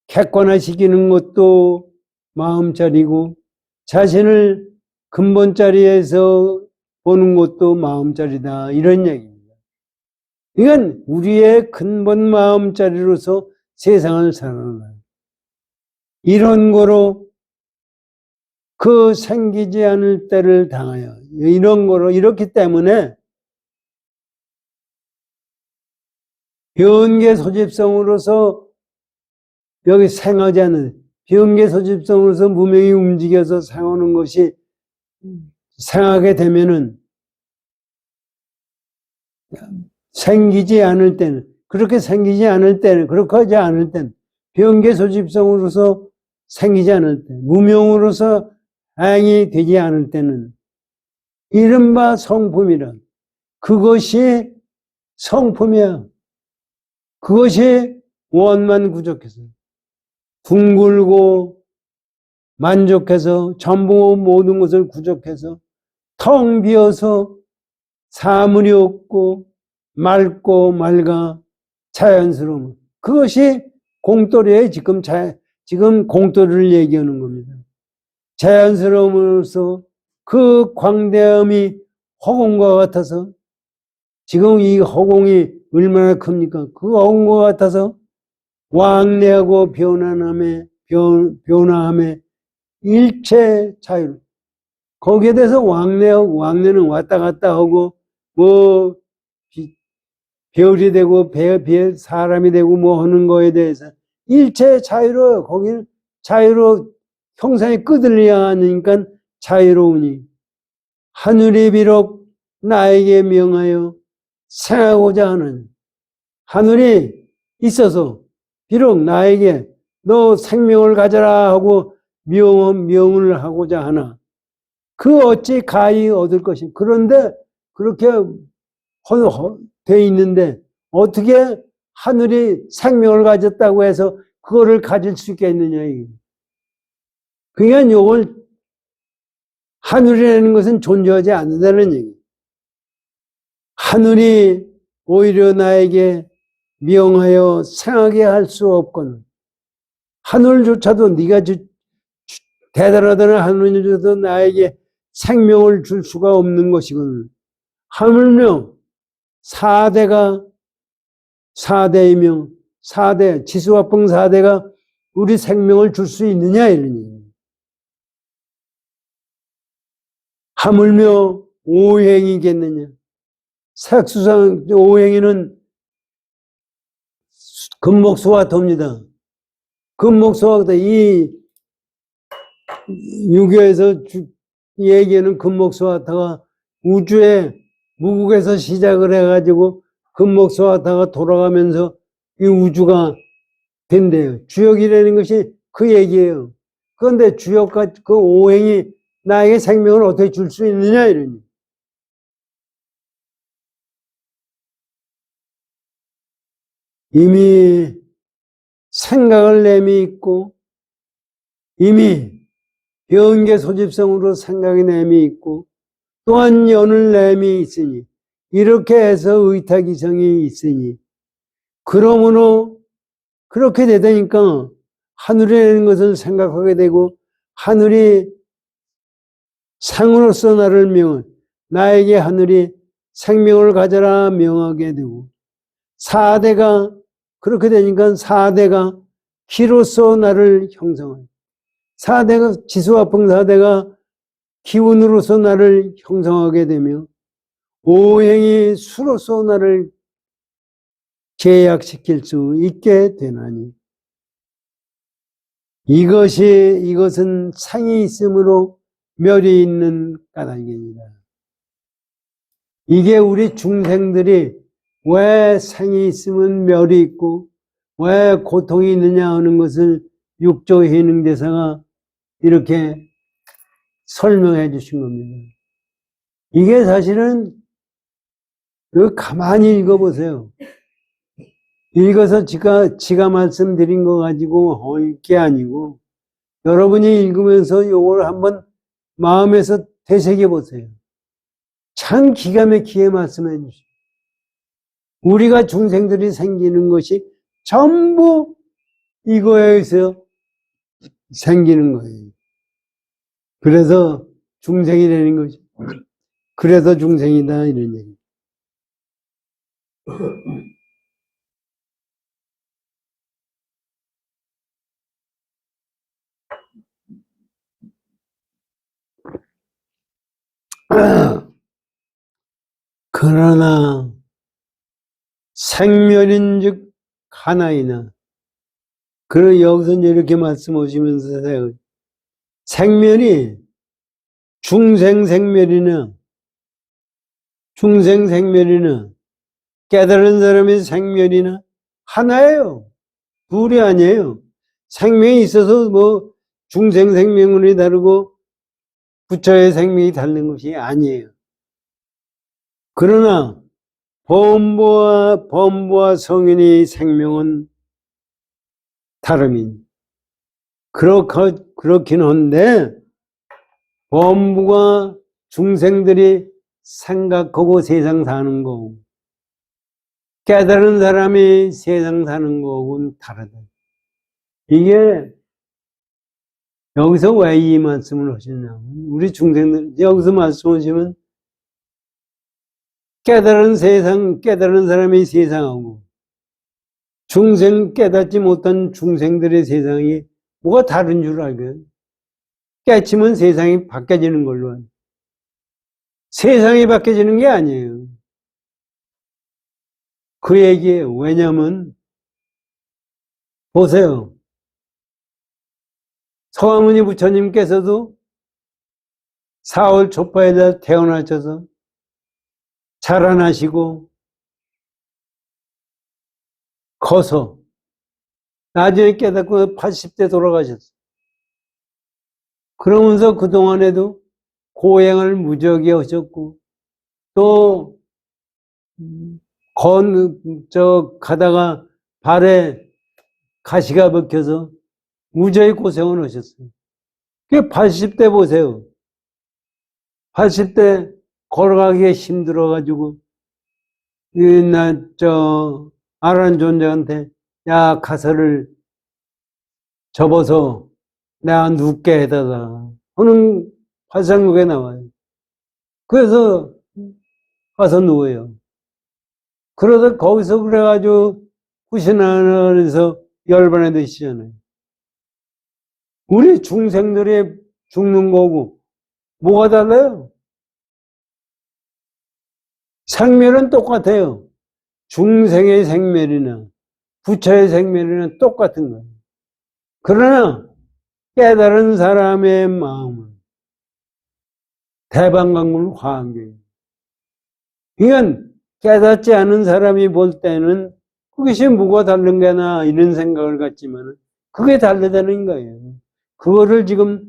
객관화시키는 것도 마음자리고 자신을 근본자리에서 보는 것도 마음자리다. 이런 얘기입니다. 이건 우리의 근본 마음자리로서 세상을 살아가는 이런 거로 그 생기지 않을 때를 당하여 이런 거로 이렇기 때문에 변계 소집성으로서 여기 생하지 않는 변계 소집성으로서 무명이 움직여서 생하는 것이 생하게 되면은 생기지 않을 때는 그렇게 생기지 않을 때는 그렇게 하지 않을 때는 변계 소집성으로서 생기지 않을 때 무명으로서 행이 되지 않을 때는 이른바 성품이란 그것이 성품이야. 그것이 원만 구족해서 둥글고 만족해서 전부 모든 것을 구족해서 텅 비어서 사물이 없고 맑고 맑아 자연스러움. 그것이 공돌이에요. 지금 공돌이를 얘기하는 겁니다. 자연스러움으로써 그 광대함이 허공과 같아서 지금 이 허공이 얼마나 큽니까? 그 허공과 같아서 왕래하고 변화함에 일체 자유. 거기에 대해서 왕래는 왔다 갔다 하고 뭐 별이 되고 사람이 되고 뭐 하는 거에 대해서 일체 자유로워요. 거기는 자유로 형상이 끄들려야 하니까 자유로우니 하늘이 비록 나에게 명하여 생하고자 하는 하늘이 있어서 비록 나에게 너 생명을 가져라 하고 명을 하고자 하나 그 어찌 가히 얻을 것이 그런데 그렇게 돼 있는데 어떻게 하늘이 생명을 가졌다고 해서 그거를 가질 수 있겠느냐 이게. 그러니까 이걸 하늘이라는 것은 존재하지 않는다는 얘기. 하늘이 오히려 나에게 명하여 생하게 할 수 없거든. 하늘조차도 네가 대단하다는 하늘조차도 나에게 생명을 줄 수가 없는 것이거든. 하물며 사대이며 지수화풍 사대가 우리 생명을 줄 수 있느냐 이런 얘기입니다. 하물며 오행이겠느냐. 색수상 오행이는 금목소화토입니다. 금목소화토 이 유교에서 얘기하는 금목소화토가 우주의 무국에서 시작을 해가지고 금목소화토가 돌아가면서 이 우주가 된대요. 주역이라는 것이 그 얘기예요. 그런데 주역과 그 오행이 나에게 생명을 어떻게 줄 수 있느냐 이러니. 이미 생각을 내미 있고 이미 변계 소집성으로 생각이 내미 있고 또한 연을 내미 있으니 이렇게 해서 의탁이성이 있으니 그러므로 그렇게 되다니까 하늘이라는 것을 생각하게 되고 하늘이 상으로서 나를 나에게 하늘이 생명을 가져라 명하게 되고 사대가 그렇게 되니까 사대가 기로서 나를 형성하고 사대가 지수화풍 사대가 기운으로서 나를 형성하게 되며 오행이 수로서 나를 제약시킬 수 있게 되나니 이것은 상이 있으므로 멸이 있는 까닭입니다. 이게 우리 중생들이 왜 상이 있으면 멸이 있고 왜 고통이 있느냐 하는 것을 육조 해능대사가 이렇게 설명해 주신 겁니다. 이게 사실은 가만히 읽어보세요. 읽어서 지가 말씀드린 거 가지고 할 게 아니고 여러분이 읽으면서 이걸 한번 마음에서 되새겨 보세요. 참 기가 막히게 말씀해 주시죠. 우리가 중생들이 생기는 것이 전부 이거에서 생기는 거예요. 그래서 중생이 되는 거죠. 그래서 중생이다 이런 얘기. 그러나 생멸인즉 하나이나 그런 여기서 이렇게 말씀하시면서 생멸이 중생생멸이나 깨달은 사람의 생멸이나 하나예요. 둘이 아니에요. 생명이 있어서 뭐 중생생명이 다르고 부처의 생명이 다른 것이 아니에요. 그러나 범부와 성인의 생명은 다름이니 그렇긴 한데 범부가 중생들이 생각하고 세상 사는 거고 깨달은 사람이 세상 사는 거하고는 다르다. 이게 여기서 왜 이 말씀을 하셨냐면 우리 중생들 여기서 말씀하시면 깨달은 사람의 세상하고 깨닫지 못한 중생들의 세상이 뭐가 다른 줄 알고요. 깨치면 세상이 바뀌어지는 걸로. 세상이 바뀌어지는 게 아니에요. 그 얘기예요. 왜냐면 보세요. 서가모니 부처님께서도 4월 초파에다 태어나셔서 자라나시고 커서 나중에 깨닫고 80대 돌아가셨어요. 그러면서 그동안에도 고행을 무지하게 하셨고 또 가다가 발에 가시가 박혀서 무지하게 고생을 하셨어요. 그 80대 보세요. 80대 걸어가기에 힘들어가지고 아라한 존재한테 야 가서를 접어서 내가 눕게 해달라 하는 화상국에 나와요. 그래서 가서 누워요. 그러다 거기서 그래가지고 후신하면서 열반에 드시잖아요. 우리 중생들이 죽는 거고 뭐가 달라요? 생멸은 똑같아요. 중생의 생멸이나 부처의 생멸이나 똑같은 거예요. 그러나 깨달은 사람의 마음은 대방강문 화엄경이에요. 이건 깨닫지 않은 사람이 볼 때는 그것이 뭐가 다른 게나 이런 생각을 갖지만 그게 다르다는 거예요. 그거를 지금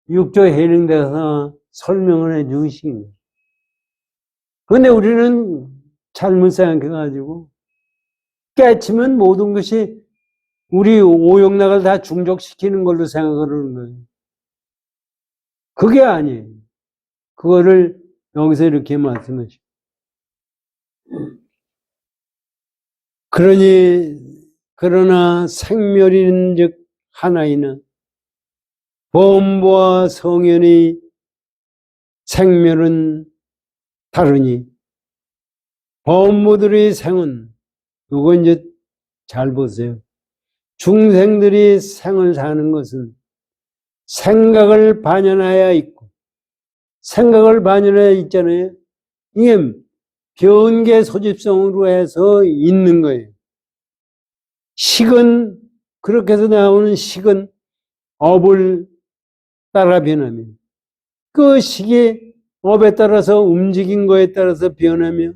육조 해령대에서 설명을 해 주신 거예요. 그런데 우리는 잘못 생각해가지고 깨치면 모든 것이 우리 오용락을 다 중족시키는 걸로 생각하는 거예요. 그게 아니에요. 그거를 여기서 이렇게 말씀하시고. 그러나 생멸인즉 하나이나 범부와 성현의 생멸은 다르니 범부들의 생은 이거 이제 잘 보세요. 중생들이 생을 사는 것은 생각을 반영하여 있고 생각을 반영하여 있잖아요. 이게 변계 소집성으로 해서 있는 거예요. 식은 그렇게 해서 나오는 식은 업을 따라 변하며 그 식이 업에 따라서 움직인 거에 따라서 변하며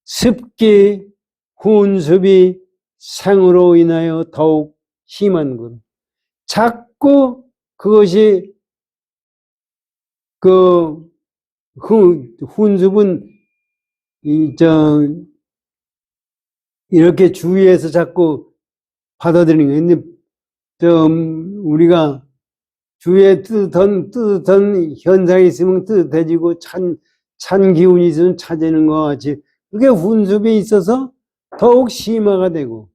습기, 훈습이 생으로 인하여 더욱 심한 것. 자꾸 그것이 훈습은 이렇게 주위에서 자꾸 받아들이는 거예요. 근데 우리가 주위에 뜨뜻한 현상이 있으면 뜨뜻해지고 찬 기운이 있으면 차지는 것 같이 그게 훈습이 있어서 더욱 심화가 되고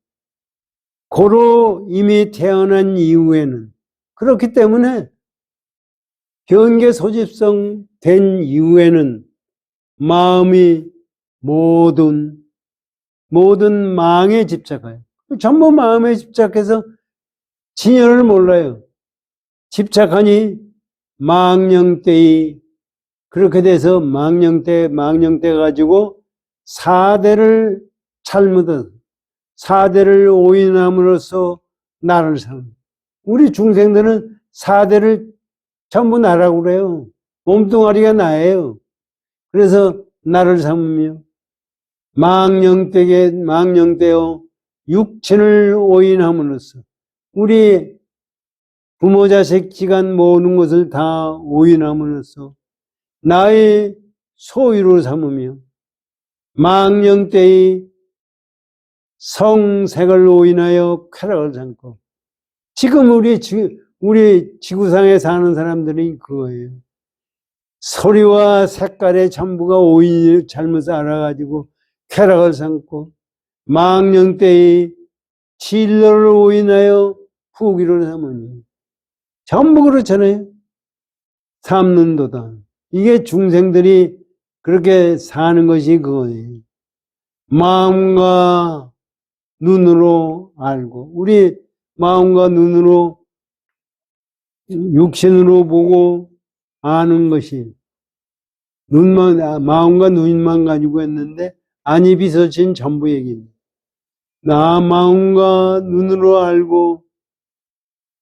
고로 이미 태어난 이후에는 그렇기 때문에 경계 소집성 된 이후에는 마음이 모든 망에 집착해요. 전부 마음에 집착해서 진열을 몰라요. 집착하니 망령되이 그렇게 돼서 망령대 가지고 사대를 잘못한 사대를 오인함으로써 나를 삼. 우리 중생들은 사대를 전부 나라고 그래요. 몸뚱아리가 나예요. 그래서 나를 삼으며 망령되어 육친을 오인함으로써 우리 부모 자식 지간 모든 것을 다 오인함으로써 나의 소유로 삼으며 망령되이 성색을 오인하여 쾌락을 삼고 지금 우리 지구상에 사는 사람들이 그거예요. 소리와 색깔의 전부가 오인을 잘못 알아가지고 쾌락을 삼고 망령되이 진로를 오인하여 후기를 삼으니 전부 그렇잖아요. 삼는도다. 이게 중생들이 그렇게 사는 것이 그거예요. 마음과 눈으로 알고 우리 마음과 눈으로 육신으로 보고 아는 것이 마음과 눈만 가지고 했는데 안이 비서진 전부 얘기입니다. 나 마음과 눈으로 알고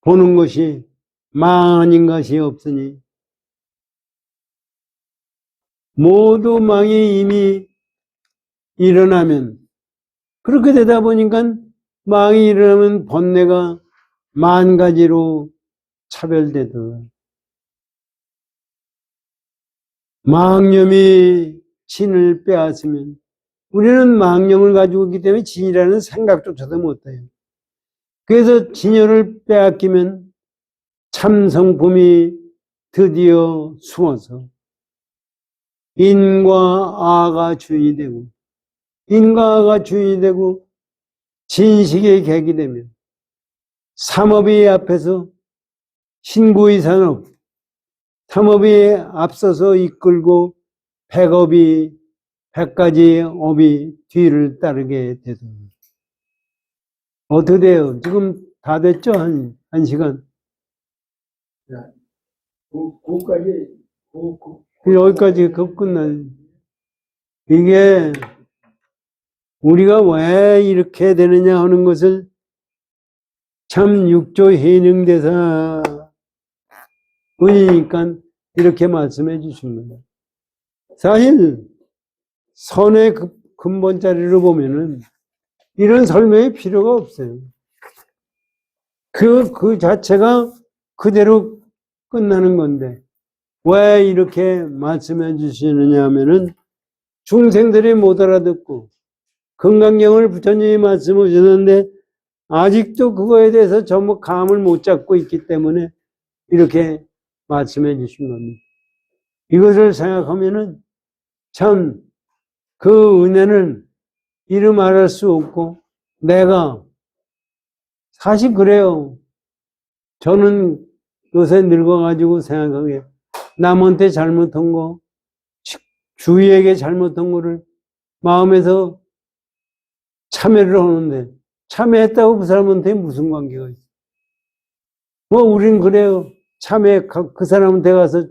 보는 것이 망 아닌 것이 없으니 모두 망이 이미 일어나면 그렇게 되다 보니까 망이 일어나면 번뇌가 만 가지로 차별되더라. 망념이 진을 빼앗으면 우리는 망념을 가지고 있기 때문에 진이라는 생각조차도 못해요. 그래서 진열을 빼앗기면 참성품이 드디어 숨어서 인과 아가 주인이 되고 인과 아가 주인이 되고 진식의 객이 되면 삼업이 앞에서 신구의 산업 삼업이 앞서서 이끌고 백가지 업이 뒤를 따르게 되더니 어떻게 돼요? 지금 다 됐죠? 한 시간. 여기까지 끝난. 이게 우리가 왜 이렇게 되느냐 하는 것을 참 육조 해능대사 은이니까 이렇게 말씀해 주십니다. 사실 선의 근본 자리로 보면은 이런 설명이 필요가 없어요. 그 자체가 그대로 끝나는 건데 왜 이렇게 말씀해 주시느냐 하면은 중생들이 못 알아듣고 금강경을 부처님이 말씀해 주셨는데 아직도 그거에 대해서 전부 감을 못 잡고 있기 때문에 이렇게 말씀해 주신 겁니다. 이것을 생각하면은 참 그 은혜는 이름 말할 수 없고 내가 사실 그래요. 저는 요새 늙어가지고 생각하기에 남한테 잘못한 거 주위에게 잘못한 거를 마음에서 참회를 하는데 참회했다고 그 사람한테 무슨 관계가 있어? 뭐 우린 그래요. 참회 그 사람한테 가서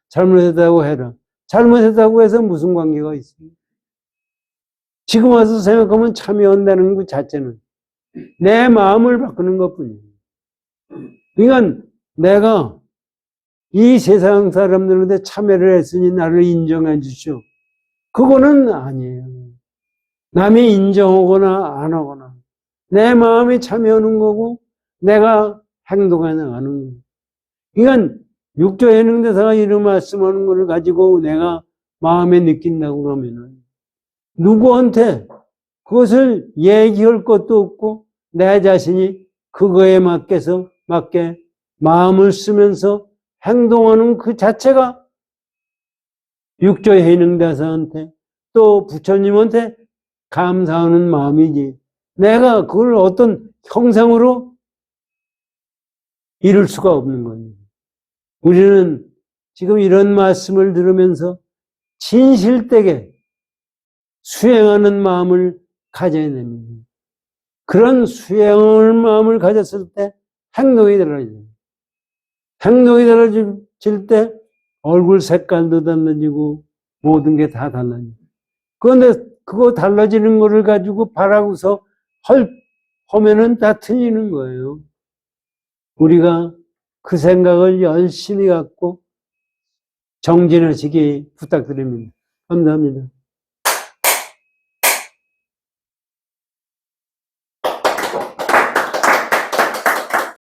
잘못했다고 해라. 잘못했다고 해서 무슨 관계가 있습니까? 지금 와서 생각하면 참여한다는 것 자체는 내 마음을 바꾸는 것뿐이에요. 그러니까 내가 이 세상 사람들한테 참여를 했으니 나를 인정해 주시오. 그거는 아니에요. 남이 인정하거나 안 하거나 내 마음이 참여하는 거고 내가 행동해 나가는 거예요. 그러니까 육조 해능대사가 이런 말씀하는 것을 가지고 내가 마음에 느낀다고 그러면은 누구한테 그것을 얘기할 것도 없고 내 자신이 그거에 맞게 마음을 쓰면서 행동하는 그 자체가 육조 해능대사한테 또 부처님한테 감사하는 마음이지 내가 그걸 어떤 형상으로 이룰 수가 없는 거예요. 우리는 지금 이런 말씀을 들으면서 진실되게 수행하는 마음을 가져야 됩니다. 그런 수행을 마음을 가졌을 때 행동이 달라져요. 행동이 달라질 때 얼굴 색깔도 달라지고 모든 게 다 달라져요. 그런데 그거 달라지는 거를 가지고 바라고서 하면은 다 틀리는 거예요. 우리가 그 생각을 열심히 갖고 정진하시기 부탁드립니다. 감사합니다.